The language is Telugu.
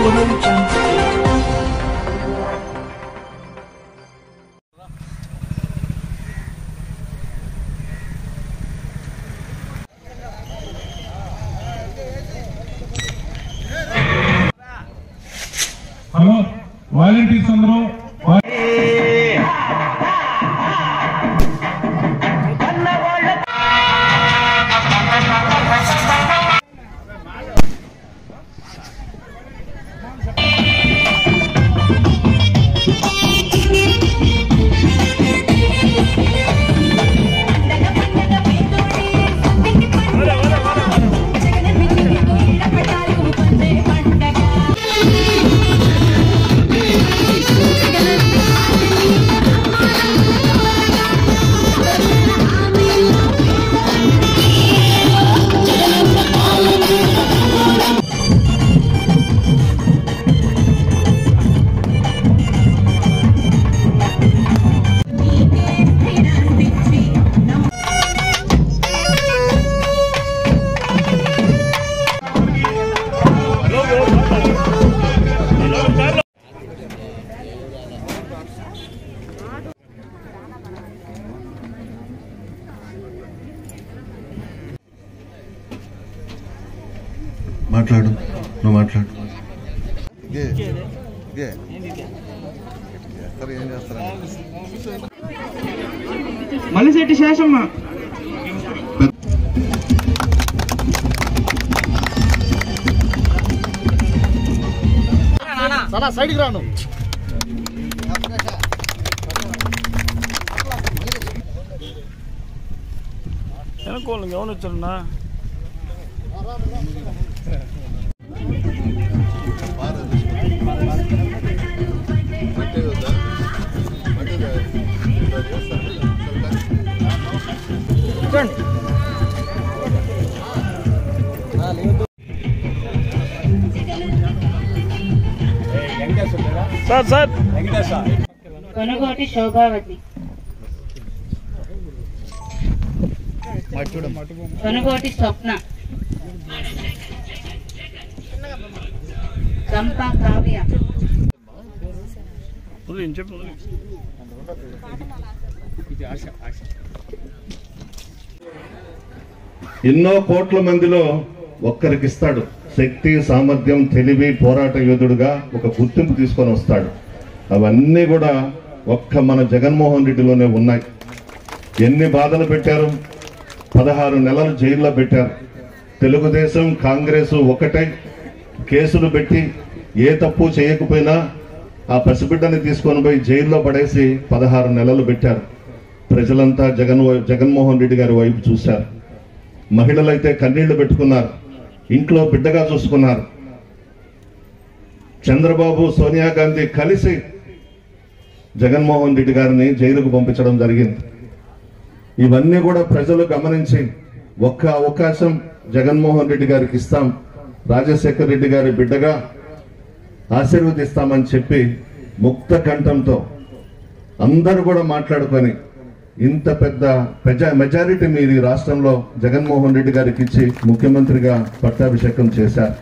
హలో వాలంటీర్స్ అందరూ మాట్లాడు, నువ్వు మాట్లాడు. మల్లిశెట్టి శేషమ్మ, సైడ్కి రాను. వెనకోళ్ళకి ఎవరు వచ్చారన్నా? సార్ సార్ కొనుగోటి శోభావతి, కొనుగోటి స్వప్న, గంప కావ్య. ఎన్నో కోట్ల మందిలో ఒక్కరికిస్తాడు శక్తి, సామర్థ్యం, తెలివి, పోరాట యోధుడుగా ఒక గుర్తింపు తీసుకొని వస్తాడు. అవన్నీ కూడా ఒక్క మన జగన్మోహన్ రెడ్డిలోనే ఉన్నాయి. ఎన్ని బాధలు పెట్టారు, 16 నెలలు జైల్లో పెట్టారు. తెలుగుదేశం కాంగ్రెస్ ఒకటై కేసులు పెట్టి ఏ తప్పు చేయకపోయినా ఆ పసిబిడ్డని తీసుకొని పోయి జైల్లో పడేసి 16 నెలలు పెట్టారు. ప్రజలంతా జగన్మోహన్ రెడ్డి గారి వైపు చూశారు. మహిళలైతే కన్నీళ్లు పెట్టుకున్నారు, ఇంట్లో బిడ్డగా చూసుకున్నారు. చంద్రబాబు, సోనియా గాంధీ కలిసి జగన్మోహన్ రెడ్డి గారిని జైలుకు పంపించడం జరిగింది. ఇవన్నీ కూడా ప్రజలు గమనించి ఒక్క అవకాశం జగన్మోహన్ రెడ్డి గారికి ఇస్తాం, రాజశేఖర రెడ్డి గారి బిడ్డగా ఆశీర్వదిస్తామని చెప్పి ముక్త కంఠంతో అందరూ కూడా మాట్లాడుకొని ఇంత పెద్ద మెజారిటీ మీది రాష్ట్రంలో జగన్మోహన్ రెడ్డి గారికి ఇచ్చి ముఖ్యమంత్రిగా పట్టాభిషేకం చేశారు.